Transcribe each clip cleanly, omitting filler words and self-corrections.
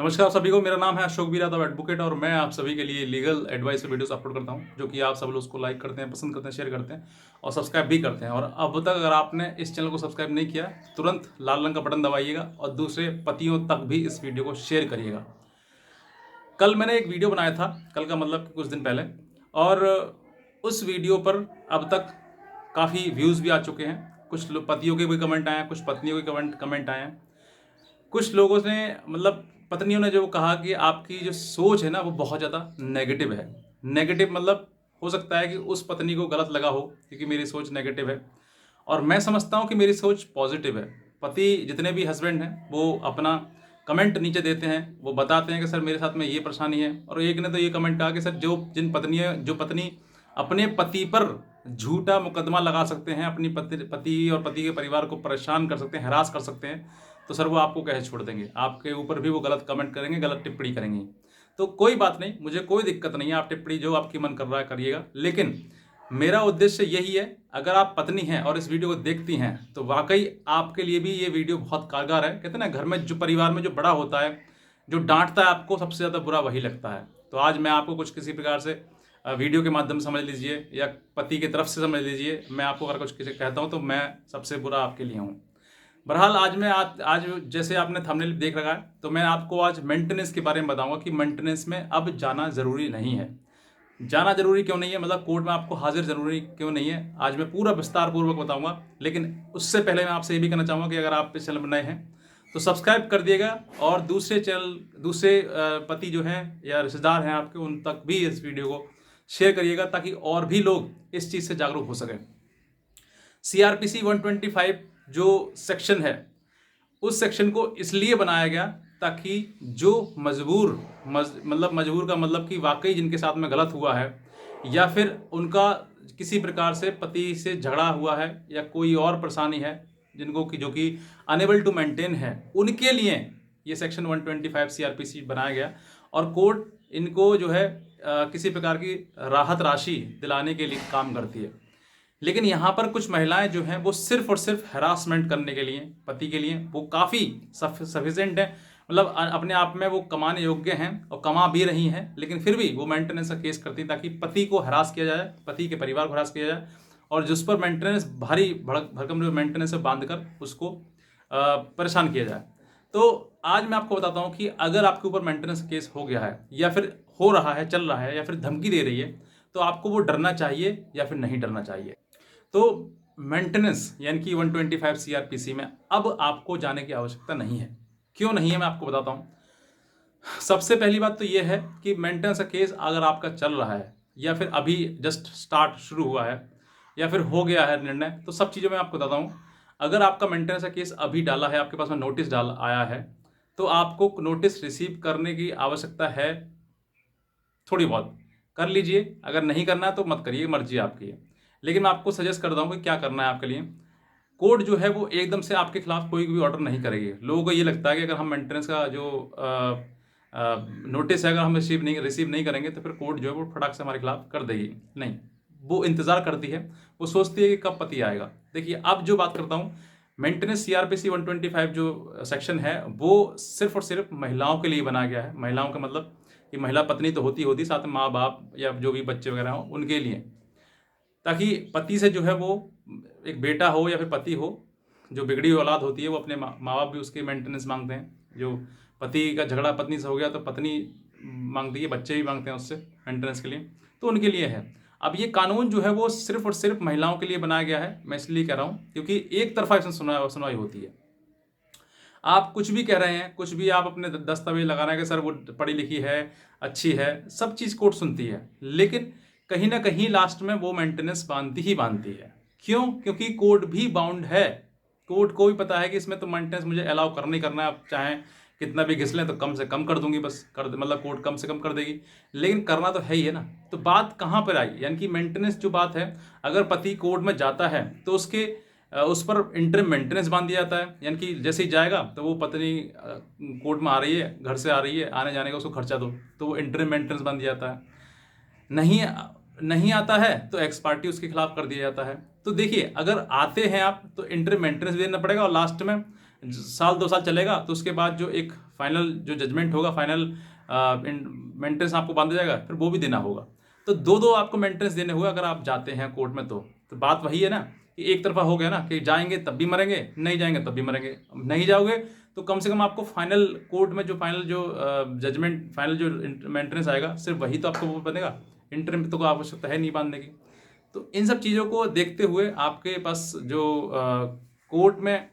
नमस्कार सभी को। मेरा नाम है अशोक बिरादव एडवोकेट और मैं आप सभी के लिए लीगल एडवाइस वीडियोस अपलोड करता हूं, जो कि आप सब लोग उसको लाइक करते हैं, पसंद करते हैं, शेयर करते हैं और सब्सक्राइब भी करते हैं। और अब तक अगर आपने इस चैनल को सब्सक्राइब नहीं किया, तुरंत लाल रंग का बटन दबाइएगा और दूसरे पतियों तक भी इस वीडियो को शेयर करिएगा। कल मैंने एक वीडियो बनाया था, कल का मतलब कुछ दिन पहले, और उस वीडियो पर अब तक काफ़ी व्यूज़ भी आ चुके हैं। कुछ पतियों के भी कमेंट आए हैं, कुछ पत्नियों के कमेंट आए हैं। कुछ लोगों ने मतलब पत्नियों ने जो कहा कि आपकी जो सोच है ना वो बहुत ज़्यादा नेगेटिव है। नेगेटिव मतलब हो सकता है कि उस पत्नी को गलत लगा हो क्योंकि मेरी सोच नेगेटिव है, और मैं समझता हूँ कि मेरी सोच पॉजिटिव है। पति जितने भी हस्बैंड हैं वो अपना कमेंट नीचे देते हैं, वो बताते हैं कि सर मेरे साथ में ये परेशानी है। और एक ने तो ये कमेंट कहा कि सर जो पत्नी अपने पति पर झूठा मुकदमा लगा सकते हैं, अपनी पति और पति के परिवार को परेशान कर सकते हैं, हरास कर सकते हैं, तो सर वो आपको कैसे छोड़ देंगे? आपके ऊपर भी वो गलत कमेंट करेंगे, गलत टिप्पणी करेंगे। तो कोई बात नहीं, मुझे कोई दिक्कत नहीं है, आप टिप्पणी जो आपकी मन कर रहा है करिएगा। लेकिन मेरा उद्देश्य यही है, अगर आप पत्नी हैं और इस वीडियो को देखती हैं तो वाकई आपके लिए भी ये वीडियो बहुत कारगर है। कहते हैं ना, घर में जो परिवार में जो बड़ा होता है, जो डांटता है आपको, सबसे ज़्यादा बुरा वही लगता है। तो आज मैं आपको कुछ किसी प्रकार से वीडियो के माध्यम से समझ लीजिए या पति की तरफ से समझ लीजिए, मैं आपको अगर कुछ किसी कहता हूँ तो मैं सबसे बुरा आपके लिए हूँ। बहरहाल आज जैसे आपने थंबनेल देख रखा है, तो मैं आपको आज मेंटेनेंस के बारे में बताऊंगा कि मेंटेनेंस में अब जाना ज़रूरी नहीं है। जाना ज़रूरी क्यों नहीं है, मतलब कोर्ट में आपको हाजिर ज़रूरी क्यों नहीं है, आज मैं पूरा विस्तार पूर्वक बताऊंगा। लेकिन उससे पहले मैं आपसे ये भी कहना चाहूँगा कि अगर आप इस चैनल पर नए हैं तो सब्सक्राइब कर दिएगा, और दूसरे पति जो हैं या रिश्तेदार हैं आपके, उन तक भी इस वीडियो को शेयर करिएगा ताकि और भी लोग इस चीज़ से जागरूक हो सकें। CRPC 125 जो सेक्शन है, उस सेक्शन को इसलिए बनाया गया ताकि जो मजबूर का मतलब कि वाकई जिनके साथ में गलत हुआ है, या फिर उनका किसी प्रकार से पति से झगड़ा हुआ है या कोई और परेशानी है, जिनको कि जो कि अनेबल टू मेंटेन है, उनके लिए ये सेक्शन 125 CRPC बनाया गया। और कोर्ट इनको जो है किसी प्रकार की राहत राशि दिलाने के लिए काम करती है। लेकिन यहाँ पर कुछ महिलाएं जो हैं वो सिर्फ और सिर्फ हरासमेंट करने के लिए, पति के लिए वो काफ़ी सफिशेंट है, मतलब अपने आप में वो कमाने योग्य हैं और कमा भी रही हैं, लेकिन फिर भी वो मेंटेनेंस का केस करती हैं ताकि पति को हरास किया जाए, पति के परिवार को हरास किया जाए, और जिस पर मेंटेनेंस भारी भरकम जो मेंटेनेंस से बांध कर उसको परेशान किया जाए। तो आज मैं आपको बताता हूँ कि अगर आपके ऊपर मेंटेनेंस केस हो गया है या फिर हो रहा है, चल रहा है, या फिर धमकी दे रही है, तो आपको वो डरना चाहिए या फिर नहीं डरना चाहिए। तो मेंटेनेंस यानी कि 125 CRPC में अब आपको जाने की आवश्यकता नहीं है। क्यों नहीं है, मैं आपको बताता हूँ। सबसे पहली बात तो ये है कि मेंटेनेंस का केस अगर आपका चल रहा है या फिर अभी जस्ट स्टार्ट शुरू हुआ है या फिर हो गया है निर्णय, तो सब चीज़ों में आपको बताता हूँ। अगर आपका मेंटेनेंस का केस अभी डाला है, आपके पास में नोटिस डाल आया है, तो आपको नोटिस रिसीव करने की आवश्यकता है। थोड़ी बहुत कर लीजिए, अगर नहीं करना है तो मत करिए, मर्जी आपकी है। लेकिन मैं आपको सजेस्ट करता हूँ कि क्या करना है आपके लिए। कोर्ट जो है वो एकदम से आपके खिलाफ कोई भी ऑर्डर नहीं करेगी। लोगों को ये लगता है कि अगर हम मेंटेनेंस का जो नोटिस है अगर हम रिसीव नहीं करेंगे तो फिर कोर्ट जो है वो फटाक से हमारे खिलाफ कर देगी। नहीं, वो इंतज़ार करती है, वो सोचती है कि कब पति आएगा। देखिए, अब जो बात करता हूँ, मेंटेनेंस CRPC 125 जो सेक्शन है वो सिर्फ और सिर्फ महिलाओं के लिए बनाया गया है। महिलाओं का मतलब कि महिला पत्नी तो होती साथ में माँ बाप या जो भी बच्चे वगैरह हों उनके लिए, ताकि पति से जो है वो एक बेटा हो या फिर पति हो, जो बिगड़ी हुई औलाद होती है वो अपने माँ बाप भी उसके मेंटेनेंस मांगते हैं। जो पति का झगड़ा पत्नी से हो गया तो पत्नी मांगती है, बच्चे भी मांगते हैं उससे मेंटेनेंस के लिए, तो उनके लिए है। अब ये कानून जो है वो सिर्फ और सिर्फ महिलाओं के लिए बनाया गया है। मैं इसलिए कह रहा हूँ क्योंकि एक तरफा इसमें सुनवाई होती है। आप कुछ भी कह रहे हैं, कुछ भी आप अपने दस्तावेज लगा रहे हैं कि सर वो पढ़ी लिखी है, अच्छी है, सब चीज़ कोर्ट सुनती है, लेकिन कहीं ना कहीं लास्ट में वो मेंटेनेंस बांधती ही बांधती है। क्यों? क्योंकि कोर्ट भी बाउंड है। कोर्ट को भी पता है कि इसमें तो मेंटेनेंस मुझे अलाउ करना ही करना है, आप चाहें कितना भी घिस लें तो कम से कम कर दूंगी, बस कर मतलब कोर्ट कम से कम कर देगी, लेकिन करना तो है ही है ना। तो बात कहाँ पर आई, यानी कि मेंटेनेंस जो बात है, अगर पति कोर्ट में जाता है तो उस पर इंटरिम मेंटेनेंस बांध दिया जाता है। यानी कि जैसे ही जाएगा तो वो पत्नी कोर्ट में आ रही है, घर से आ रही है, आने जाने का उसको खर्चा दो, तो वो इंटरिम मेंटेनेंस बांध दिया जाता है। नहीं नहीं आता है तो एक्स पार्टी उसके खिलाफ कर दिया जाता है। तो देखिए, अगर आते हैं आप तो इंटरिम मेंटेनेंस भी देना पड़ेगा, और लास्ट में साल 2 साल चलेगा तो उसके बाद जो एक फाइनल जो जजमेंट होगा, फाइनल मेंटेनेंस आपको बांधा जाएगा, फिर वो भी देना होगा। तो दो दो आपको मेंटेनेंस देने होगा अगर आप जाते हैं कोर्ट में। तो बात वही है ना कि एक तरफा हो गया ना कि जाएंगे तब भी मरेंगे, नहीं जाएंगे तब भी मरेंगे। नहीं जाओगे तो कम से कम आपको फाइनल कोर्ट में जो फाइनल जो जजमेंट, फाइनल जो मेंटेनेंस आएगा, सिर्फ वही तो आपको वो बनेगा। इंटरम तो कोई आवश्यकता है नहीं बांधने की। तो इन सब चीज़ों को देखते हुए आपके पास जो कोर्ट में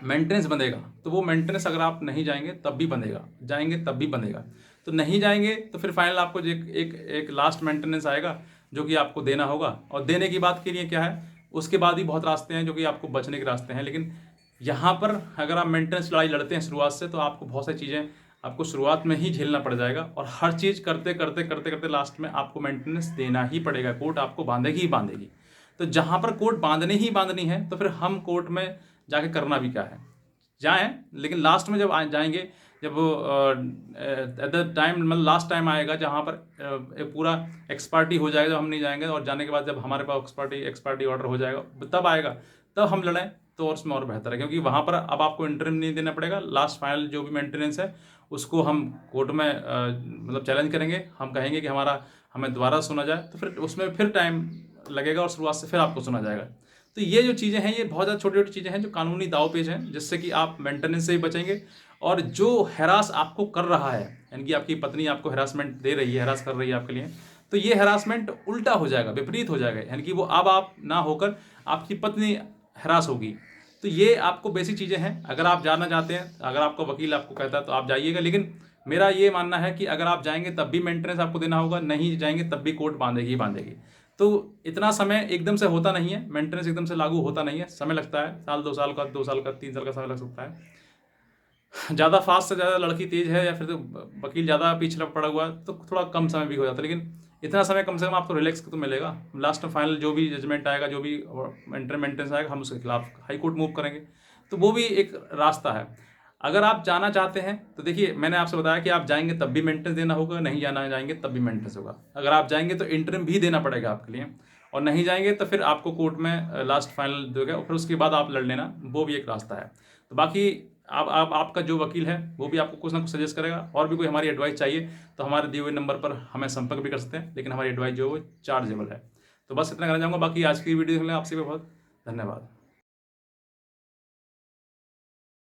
मेंटेनेंस बंधेगा, तो वो मेंटेनेंस अगर आप नहीं जाएंगे तब भी बंधेगा, जाएंगे तब भी बंधेगा। तो नहीं जाएंगे तो फिर फाइनल आपको जो एक लास्ट मेंटेनेंस आएगा जो कि आपको देना होगा। और देने की बात के लिए क्या है, उसके बाद भी बहुत रास्ते हैं जो कि आपको बचने के रास्ते हैं। लेकिन यहाँ पर अगर आप मेंटेनेंस लड़ाई लड़ते हैं शुरुआत से, तो आपको बहुत सारी चीज़ें आपको शुरुआत में ही झेलना पड़ जाएगा, और हर चीज़ करते करते करते करते लास्ट में आपको मेंटेनेंस देना ही पड़ेगा। कोर्ट आपको बांधेगी ही बांधेगी। तो जहाँ पर कोर्ट बांधनी ही बांधनी है, तो फिर हम कोर्ट में जाके करना भी क्या है, जाएं। लेकिन लास्ट में जब जाएंगे, जब एट द टाइम मतलब लास्ट टाइम आएगा जहाँ पर एक पूरा एक्सपार्टी हो जाएगा, जब हम नहीं जाएंगे, और जाने के बाद जब हमारे पास एक्सपार्टी ऑर्डर हो जाएगा, तब आएगा, तब हम लड़ें, तो और उसमें और बेहतर है। क्योंकि वहाँ पर अब आपको इंटरम नहीं देना पड़ेगा। लास्ट फाइनल जो भी मेंटेनेंस है उसको हम कोर्ट में मतलब चैलेंज करेंगे। हम कहेंगे कि हमें दोबारा सुना जाए, तो फिर उसमें फिर टाइम लगेगा और शुरुआत से फिर आपको सुना जाएगा। तो ये जो चीज़ें हैं, ये बहुत ज़्यादा छोटी छोटी चीज़ें हैं जो कानूनी दावपेच हैं, जिससे कि आप मेंटेनेंस से भी बचेंगे। और जो हैरास आपको कर रहा है, यानी कि आपकी पत्नी आपको हैरासमेंट दे रही है, हैरास कर रही है आपके लिए, तो ये हैरासमेंट उल्टा हो जाएगा, विपरीत हो जाएगा। यानी कि वो अब आप ना होकर आपकी पत्नी हैरास होगी। तो ये आपको बेसिक चीज़ें हैं। अगर आप जाना चाहते हैं, अगर आपका वकील आपको कहता है तो आप जाइएगा। लेकिन मेरा ये मानना है कि अगर आप जाएंगे तब भी मेंटेनेंस आपको देना होगा, नहीं जाएंगे तब भी कोर्ट बांधेगी ही बांधेगी। तो इतना समय एकदम से होता नहीं है, मेंटेनेंस एकदम से लागू होता नहीं है, समय लगता है। साल 2 साल का, 2 साल का, 3 साल का समय लग सकता है। ज़्यादा फास्ट से ज़्यादा लड़की तेज है, या फिर तो वकील ज़्यादा पीछे पड़ा हुआ है, तो थोड़ा कम समय भी हो जाता है। लेकिन इतना समय कम से कम आपको रिलैक्स तो मिलेगा। लास्ट में फाइनल जो भी जजमेंट आएगा, जो भी मेंटेनेंस आएगा, हम उसके खिलाफ हाई कोर्ट मूव करेंगे। तो वो भी एक रास्ता है। अगर आप जाना चाहते हैं तो देखिए, मैंने आपसे बताया कि आप जाएंगे तब भी मेंटेनेंस देना होगा, नहीं जाना जाएंगे तब भी मेंटेनेंस होगा। अगर आप जाएंगे तो इंटरम भी देना पड़ेगा आपके लिए, और नहीं जाएंगे तो फिर आपको कोर्ट में लास्ट फाइनल देगा, और फिर उसके बाद आप लड़ लेना, वो भी एक रास्ता है। तो बाकी आप आपका जो वकील है वो भी आपको कुछ ना कुछ सजेस्ट करेगा। और भी कोई हमारी एडवाइस चाहिए तो हमारे दिए हुए नंबर पर हमें संपर्क भी कर सकते हैं, लेकिन हमारी एडवाइस जो है वो चार्जेबल है। तो बस इतना कहना चाहूँगा। बाकी आज की वीडियो के लिए आपसे भी बहुत धन्यवाद।